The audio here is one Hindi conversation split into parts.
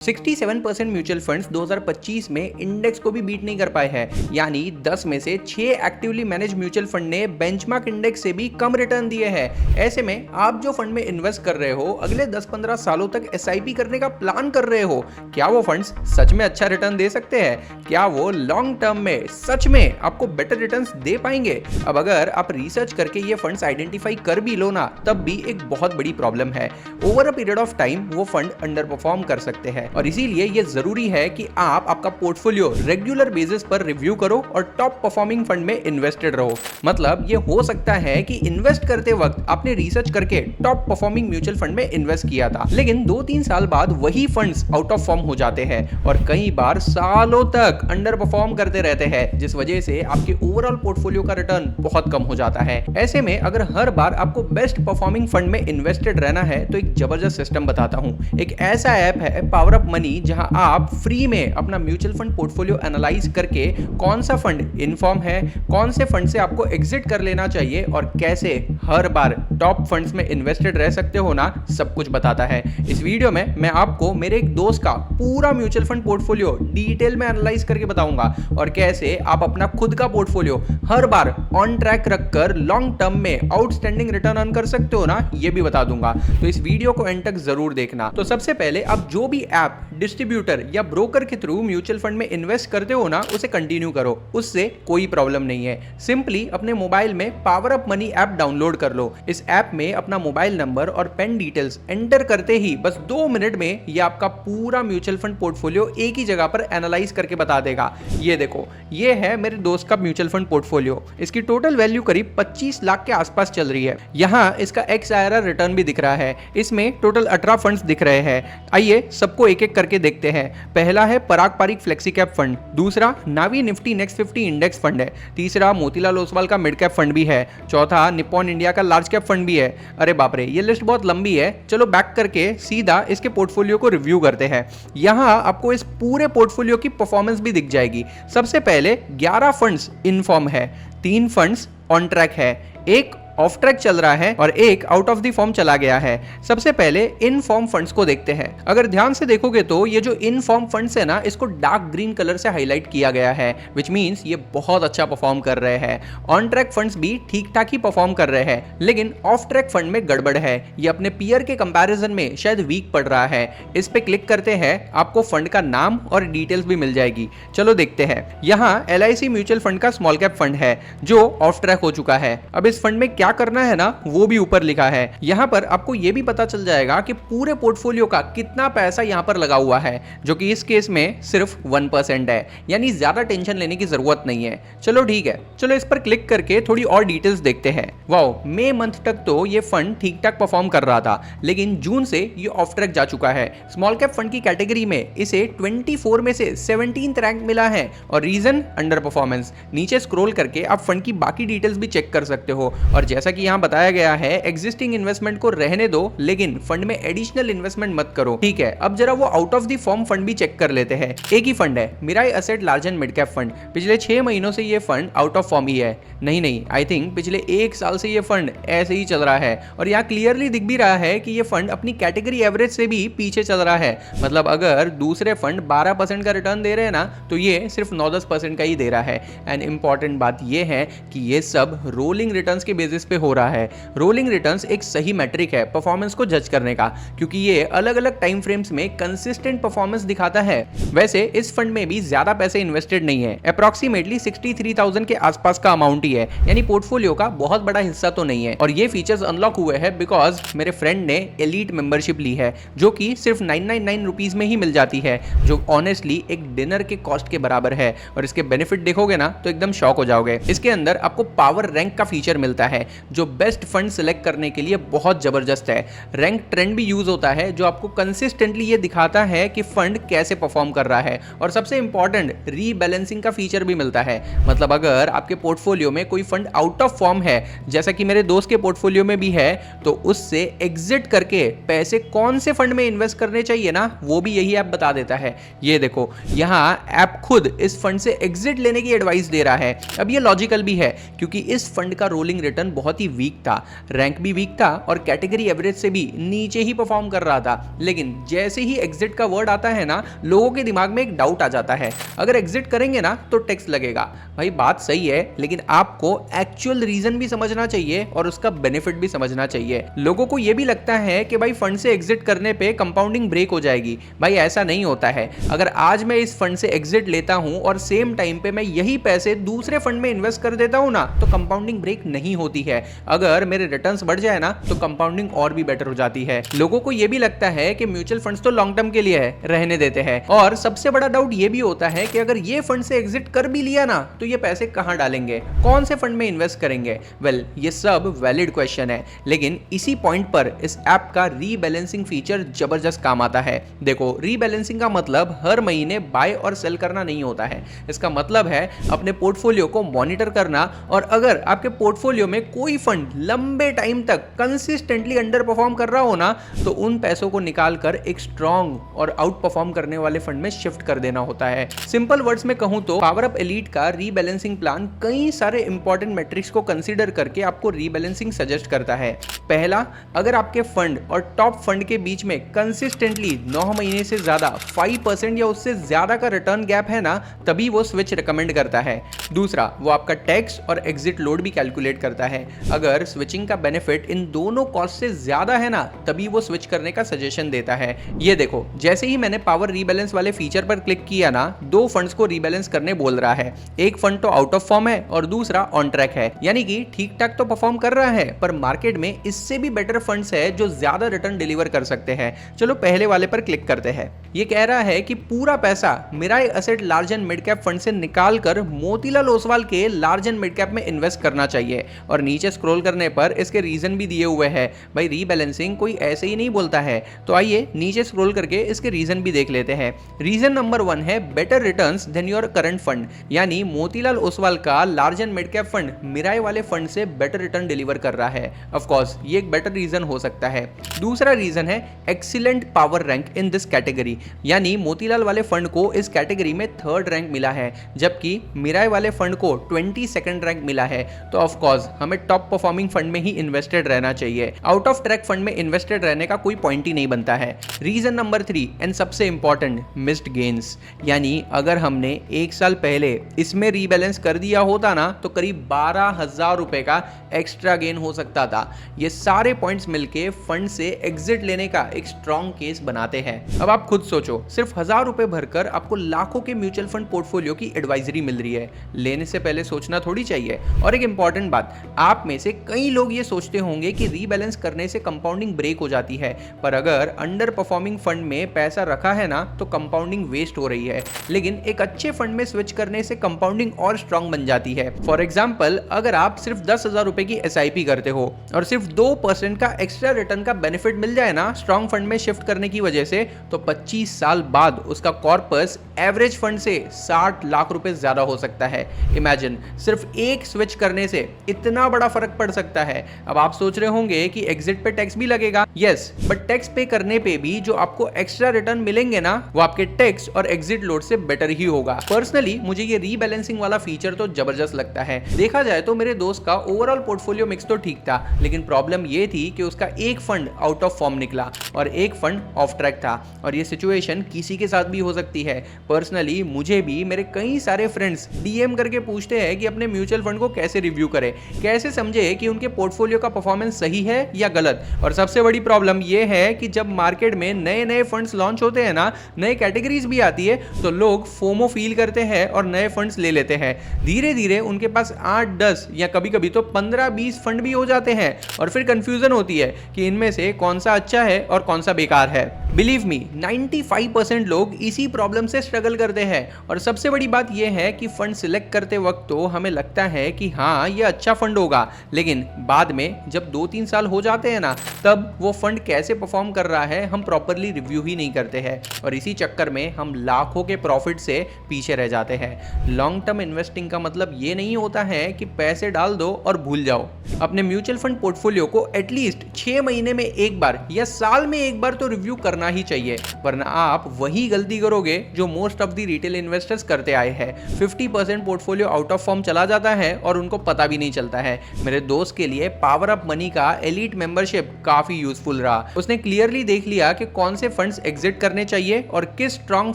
67% म्यूचुअल फंड्स 2025 में इंडेक्स को भी बीट नहीं कर पाए हैं, यानी 10 में से 6 एक्टिवली मैनेज म्यूचुअल फंड ने बेंचमार्क इंडेक्स से भी कम रिटर्न दिए हैं। ऐसे में आप जो फंड में इन्वेस्ट कर रहे हो, अगले 10-15 सालों तक एसआईपी करने का प्लान कर रहे हो, क्या वो फंड्स सच में अच्छा रिटर्न दे सकते हैं? क्या वो लॉन्ग टर्म में सच में आपको बेटर रिटर्न्स दे पाएंगे? अब अगर आप रिसर्च करके ये फंड्स आइडेंटिफाई कर भी लो ना, तब भी एक बहुत बड़ी प्रॉब्लम है। Over a period of time वो फंड अंडर परफॉर्म कर सकते हैं और इसीलिए ये जरूरी है कि आप आपका पोर्टफोलियो रेगुलर बेसिस पर रिव्यू करो और टॉप परफॉर्मिंग फंड में इन्वेस्टेड रहो। मतलब ये हो सकता है कि इन्वेस्ट करते वक्त आपने रिसर्च करके टॉप परफॉर्मिंग म्यूचुअल फंड में इन्वेस्ट किया था, लेकिन 2-3 साल बाद वही फंड्स आउट ऑफ फॉर्म हो जाते हैं और कई बार सालों तक अंडर परफॉर्म करते रहते हैं, जिस वजह से आपके ओवरऑल पोर्टफोलियो का रिटर्न बहुत कम हो जाता है। ऐसे में अगर हर बार आपको बेस्ट परफॉर्मिंग फंड में इन्वेस्टेड रहना है तो एक जबरदस्त सिस्टम बताता हूं। एक ऐसा ऐप है पावर अप मनी, जहां आप फ्री में अपना म्यूचुअल फंड पोर्टफोलियो एनालाइज करके कौन सा फंड इनफॉर्म है, कौन से फंड से आपको एग्जिट कर लेना चाहिए और कैसे हर बार टॉप फंड्स में इन्वेस्टेड रह सकते हो ना, सब कुछ बताता है। इस वीडियो में मैं आपको मेरे एक दोस्त का पूरा म्यूचुअल फंड पोर्टफोलियो डिटेल में एनालाइज करके बताऊंगा और कैसे आप अपना खुद का portfolio her bar on track रखकर लॉन्ग टर्म में आउटस्टैंडिंग रिटर्न अर्न कर सकते हो ना, ये भी बता दूंगा। तो इस वीडियो को एंड तक जरूर देखना। तो सबसे पहले आप जो भी ऐप, डिस्ट्रीब्यूटर या ब्रोकर के थ्रू म्यूचुअल फंड में इन्वेस्ट करते हो ना, उसे कंटिन्यू करो, उससे कोई प्रॉब्लम नहीं है। सिंपली अपने मोबाइल में power up money app download कर लो। इस ऐप में अपना मोबाइल नंबर और पेन डिटेल्स एंटर करते ही बस 2 मिनट में ये आपका पूरा म्यूचुअल फंड पोर्टफोलियो एक ही जगह पर एनालाइज करके बता देगा। ये देखो, ये है मेरे दोस्त का म्यूचुअल फंड पोर्टफोलियो। इसकी टोटल वैल्यू करीब 25 लाख के आसपास चल रही है। यहाँ इसका XIRR रिटर्न भी दिख रहा है। इसमें टोटल 18 फंड्स दिख रहे हैं। आइए सबको एक एक करके देखते हैं। पहला है पराग पारिक फ्लेक्सी कैप फंड, दूसरा नावी निफ्टी नेक्स्ट 50 इंडेक्स फंड है, तीसरा मोतीलाल ओसवाल का मिड कैप फंड भी है, चौथा निप्पॉन इंडिया का लार्ज कैप फंड भी है। अरे बाप रे, ये लिस्ट बहुत लंबी है। चलो बैक करके सीधा इसके पोर्टफोलियो को रिव्यू करते हैं। यहाँ आपको इस पूरे पोर्टफोलियो की परफॉर्मेंस भी दिख जाएगी। सबसे पहले 11 फंड्स इनफॉर्म है, 3 फंड्स ऑन ट्रैक है, एक ऑफ ट्रैक चल रहा है और एक आउट ऑफ द फॉर्म चला गया है। सबसे पहले इन फॉर्म फंड्स को देखते हैं। अगर ध्यान से देखोगे तो ये जो इन फॉर्म फंड्स है ना, इसको डार्क ग्रीन कलर से हाईलाइट किया गया है, विच मींस ये बहुत अच्छा परफॉर्म कर रहे हैं। ऑन ट्रैक फंड्स भी ठीक ठाक ही परफॉर्म कर रहे हैं, लेकिन ऑफ ट्रैक फंड में गड़बड़ है। ये अपने पीयर के कंपैरिजन में शायद वीक पड़ रहा है। इस पे क्लिक करते हैं, आपको फंड का नाम और डिटेल्स भी मिल जाएगी। चलो देखते हैं। यहाँ LIC म्यूचुअल फंड का स्मॉल कैप फंड है जो ऑफ ट्रैक हो चुका है। अब इस फंड में क्या करना है ना, वो भी ऊपर लिखा है। यहां पर आपको यह भी पता चल जाएगा कि पूरे पोर्टफोलियो का कितना पैसा यहां पर लगा हुआ है, जो कि इस केस में सिर्फ 1% है, यानी ज्यादा टेंशन लेने की जरूरत नहीं है। चलो ठीक है, चलो इस पर क्लिक करके थोड़ी और डिटेल्स देखते हैं। वाओ, मई मंथ तक तो ये फंड ठीक ठाक परफॉर्म कर रहा था, लेकिन जून से ये ऑफ ट्रैक जा चुका है। स्मॉल कैप फंड की कैटेगरी में इसे 24 में से 17th रैंक मिला है और रीजन अंडर परफॉर्मेंस। नीचे स्क्रॉल करके आप फंड की बाकी डिटेल्स भी चेक कर सकते हो और जैसा कि यहां बताया गया है, एग्जिस्टिंग इन्वेस्टमेंट को रहने दो, लेकिन फंड में एडिशनल इन्वेस्टमेंट मत करो। ठीक है, अब जरा वो out of the form fund भी चेक कर लेते हैं। एक ही फंड है, Mirae Asset large and mid cap fund. पिछले 6 महीनों से ये फंड आउट ऑफ फॉर्म ही है। नहीं, आई थिंक पिछले 1 साल से ये फंड ऐसे ही चल रहा है और यहाँ क्लियरली दिख भी रहा है कि ये फंड अपनी कैटेगरी एवरेज से भी पीछे चल रहा है। मतलब अगर दूसरे फंड 12% का रिटर्न दे रहे हैं ना, तो ये सिर्फ 9-10% का ही दे रहा है। एंड इंपॉर्टेंट बात ये है कि ये सब रोलिंग रिटर्न्स के बेसिस पे हो रहा है। रोलिंग रिटर्न्स एक सही मैट्रिक है परफॉर्मेंस को जज करने का, क्योंकि ये अलग अलग टाइम फ्रेम्स में कंसिस्टेंट परफॉर्मेंस दिखाता है। वैसे इस फंड में भी ज्यादा पैसे इन्वेस्टेड नहीं है, अप्रॉक्सीमेटली 63,000 के आसपास का अमाउंट ही है, यानी पोर्टफोलियो का बहुत बड़ा हिस्सा तो नहीं है। और ये फीचर्स अनलॉक हुए हैं बिकॉज मेरे फ्रेंड ने एलीट मेंबरशिप ली है, जो कि सिर्फ 999 रुपीज में ही मिल जाती है, जो ऑनेस्टली एक डिनर के कॉस्ट के बराबर है। और इसके बेनिफिट देखोगे ना तो एकदम शॉक हो जाओगे। इसके अंदर आपको पावर रैंक का फीचर मिलता है, जो बेस्ट फंड सिलेक्ट करने के लिए बहुत जबरदस्त है। रैंक ट्रेंड भी यूज होता है, जो आपको कंसिस्टेंटली ये दिखाता है कि फंड कैसे परफॉर्म कर रहा है। और सबसे इंपॉर्टेंट, रीबैलेंसिंग का फीचर भी मिलता है। मतलब अगर आपके पोर्टफोलियो में कोई फंड आउट ऑफ फॉर्म है, जैसा कि मेरे दोस्त के पोर्टफोलियो में भी है, तो उससे एग्जिट करके पैसे कौन से फंड में इन्वेस्ट करने चाहिए ना, वो भी यही ऐप बता देता है। ये देखो, यहाँ ऐप खुद इस फंड से एग्जिट लेने की एडवाइस दे रहा है। अब ये लॉजिकल भी है, क्योंकि इस फंड का रोलिंग रिटर्न बहुत ही वीक था, रैंक भी वीक था और कैटेगरी एवरेज से भी नीचे ही परफॉर्म कर रहा था। लेकिन जैसे ही एग्जिट का वर्ड आता है ना, लोगों के दिमाग में एक डाउट आ जाता है, अगर एग्जिट करेंगे ना तो टैक्स लगेगा। भाई बात सही है, लेकिन आपको एक्चुअल रीजन भी समझना चाहिए और उसका बेनिफिट भी समझना चाहिए। लोगों को यह भी लगता है कि भाई फंड से एग्जिट करने पे कंपाउंडिंग ब्रेक हो जाएगी। भाई ऐसा नहीं होता है। अगर आज मैं इस फंड से एग्जिट लेता हूं और सेम टाइम पे मैं यही पैसे दूसरे फंड में इन्वेस्ट कर देता हूं ना, तो कंपाउंडिंग ब्रेक नहीं होती है। अगर मेरे रिटर्न्स बढ़ जाए ना, तो कंपाउंडिंग और भी बेटर हो जाती है। लोगों को यह भी लगता है कि म्यूचुअल फंड्स तो लॉन्ग टर्म के लिए है, रहने देते हैं। और सबसे बड़ा डाउट यह भी होता है कि अगर ये फंड से एग्जिट कर भी लिया ना, तो ये पैसे कहां डालेंगे, कौन से फंड में इन्वेस्ट करेंगे। वेल, ये सब वैलिड क्वेश्चन है, लेकिन इसी पॉइंट पर इस ऐप का रीबैलेंसिंग फीचर जबरदस्त काम आता है। देखो, रीबैलेंसिंग का मतलब हर महीने बाय और सेल करना नहीं होता है। इसका मतलब है अपने पोर्टफोलियो को मॉनिटर करना, और अगर आपके पोर्टफोलियो में कोई फंड लंबे टाइम तक कंसिस्टेंटली अंडर परफॉर्म कर रहा हो ना, तो उन पैसों को निकालकर एक स्ट्रॉन्ग और आउट परफॉर्म करने वाले फंड में शिफ्ट कर देना होता है। सिंपल वर्ड्स में कहूं तो पावर अप एलीट का रीबैलेंसिंग प्लान कई सारे इंपॉर्टेंट मैट्रिक्स को कंसीडर करके आपको रीबैलेंसिंग सजेस्ट करता है। पहला, अगर आपके फंड और टॉप फंड के बीच में कंसिस्टेंटली 9 महीने से ज्यादा 5% या उससे ज्यादा का रिटर्न गैप है ना, तभी वो स्विच रिकमेंड करता है। दूसरा, वो आपका टैक्स और एग्जिट लोड भी कैलकुलेट करता है। अगर स्विचिंग का बेनिफिट इन दोनों कॉस्ट से ज्यादा है ना, तभी वो स्विच करने का सजेशन देता है। ये देखो, जैसे ही मैंने पावर रीबैलेंस वाले फीचर पर क्लिक किया ना, दो फंड्स को रीबैलेंस करने बोल रहा है। एक फंड तो आउट ऑफ फॉर्म है और दूसरा ऑन ट्रैक है, यानी कि ठीक ठाक तो परफॉर्म कर रहा है, पर मार्केट में इससे भी बेटर फंड्स है जो ज्यादा रिटर्न डिलीवर कर सकते हैं। चलो पहले वाले पर क्लिक करते हैं। ये कह रहा है कि पूरा पैसा Mirae Asset large and mid cap fund से निकालकर मोतीलाल ओसवाल के लार्ज एंड मिड कैप में इन्वेस्ट करना चाहिए। और नीचे स्क्रॉल करने पर इसके रीजन भी दिए हुए हैं। भाई रीबैलेंसिंग कोई ऐसे ही नहीं बोलता है, तो आइए नीचे स्क्रॉल करके इसके रीजन भी देख लेते हैं। रीजन नंबर 1 है better returns than your current fund, यानी मोतीलाल ओसवाल का large and mid cap fund Mirae वाले फंड से बेटर रिटर्न डिलीवर कर रहा है। ऑफ कोर्स ये एक बेटर रीजन हो सकता है। दूसरा रीजन है excellent power rank in this category, यानी मोतीलाल वाले फंड को इस कैटेगरी में 3rd रैंक मिला है, जबकि मिराई वाले फंड को 22nd रैंक मिला है। तो ऑफ कोर्स हमें टॉप परफॉर्मिंग फंड में ही इन्वेस्टेड रहना चाहिए। आउट ऑफ ट्रैक फंड में इन्वेस्टेड रहने का कोई पॉइंट ही नहीं बनता है। रीजन नंबर 3 एंड सबसे इंपॉर्टेंट, मिस्ड गेन्स, यानी अगर हमने 1 साल पहले इसमें रीबैलेंस कर दिया होता ना, तो करीब 12,000 रुपए का एक्स्ट्रा गेन हो सकता था। ये सारे पॉइंट्स मिलके फंड से एग्जिट लेने का एक स्ट्रॉन्ग केस बनाते हैं। अब आप खुद सोचो, सिर्फ 1000 रुपए भरकर आपको लाखों के म्यूचुअल फंड पोर्टफोलियो की एडवाइजरी मिल रही है। लेने से पहले सोचना थोड़ी चाहिए। और एक इंपॉर्टेंट बात, आप में से कई लोग ये सोचते होंगे कि रीबैलेंस करने से कंपाउंडिंग ब्रेक हो जाती है, पर अगर अंडर परफॉर्मिंग फंड में पैसा रखा है ना, तो कंपाउंडिंग वेस्ट हो रही है। लेकिन एक अच्छे फंड में स्विच करने से कंपाउंडिंग और स्ट्रॉन्ग बन जाती है। फॉर एग्जाम्पल, अगर आप सिर्फ 10,000 रुपए की SIP करते हो और सिर्फ 2% का एक्स्ट्रा रिटर्न का बेनिफिट मिल जाए ना स्ट्रॉन्ग फंड में शिफ्ट करने की वजह से, तो 25 साल बाद उसका कॉर्पस एवरेज फंड से 60 लाख रुपए ज्यादा हो सकता है। इमेजिन, सिर्फ एक स्विच करने से इतना बड़ा फर्क पड़ सकता है। अब आप सोच रहे होंगे कि एग्जिट पे टैक्स भी लगेगा। यस, बट टैक्स पे करने पे भी जो आपको एक्स्ट्रा रिटर्न मिलेंगे ना, वो आपके टैक्स और एग्जिट लोड से बेटर ही होगा। पर्सनली मुझे ये रीबैलेंसिंग वाला फीचर तो जबरदस्त लगता है। देखा जाए तो मेरे दोस्त का ओवरऑल पोर्टफोलियो मिक्स तो ठीक था, लेकिन प्रॉब्लम ये थी कि उसका एक फंड आउट ऑफ फॉर्म निकला और एक फंड ऑफ ट्रैक था। और ये सिचुएशन किसी के साथ भी हो सकती है। पर्सनली मुझे भी मेरे कई सारे फ्रेंड्स DM करके पूछते हैं कि अपने म्यूचुअल फंड को कैसे रिव्यू करें, कैसे समझे कि उनके पोर्टफोलियो का परफॉर्मेंस सही है या गलत। और सबसे बड़ी प्रॉब्लम ये है कि जब मार्केट में नए नए फंड्स लॉन्च होते हैं ना, नए कैटेगरीज भी आती है, तो लोग फोमो फील करते हैं और नए फंड्स ले लेते हैं। धीरे धीरे उनके पास 8-10 या कभी कभी तो 15-20 फंड भी हो जाते हैं और फिर कंफ्यूजन होती है कि इनमें से कौन सा अच्छा है और कौन सा बेकार है। बिलीव मी, 95% लोग इसी प्रॉब्लम से स्ट्रगल करते हैं। और सबसे बड़ी बात यह है कि फंड सिलेक्ट करते वक्त तो हमें लगता है कि हाँ ये अच्छा फंड होगा, लेकिन बाद में जब 2-3 साल हो जाते हैं ना, तब वो फंड कैसे परफॉर्म कर रहा है हम प्रॉपरली रिव्यू ही नहीं करते हैं। और इसी चक्कर में हम लाखों के प्रॉफिट से पीछे रह जाते हैं। लॉन्ग टर्म इन्वेस्टिंग का मतलब ये नहीं होता है कि पैसे डाल दो और भूल जाओ। अपने म्यूचुअल फंड पोर्टफोलियो को एटलीस्ट 6 महीने में एक बार या साल में एक बार तो रिव्यू करना ही चाहिए, वरना आप वही गलती करोगे जो most of the retail investors करते आए हैं। 50% पोर्टफोलियो आउट ऑफ फॉर्म चला जाता है और उनको पता भी नहीं चलता है। मेरे दोस्त के लिए पावर अप मनी का एलीट मेंबरशिप काफी यूजफुल रहा। उसने क्लियरली देख लिया कि कौन से फंड्स एग्जिट करने चाहिए और किस स्ट्रॉन्ग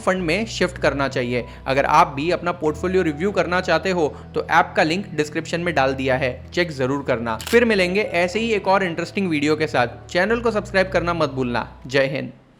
फंड में शिफ्ट करना चाहिए। अगर आप भी अपना पोर्टफोलियो रिव्यू करना चाहते हो तो ऐप का लिंक डिस्क्रिप्शन में डाल दिया है, चेक जरूर करना। फिर मिलेंगे ऐसे ही एक और इंटरेस्टिंग वीडियो के साथ। चैनल को सब्सक्राइब करना मत भूलना। जय हिंद।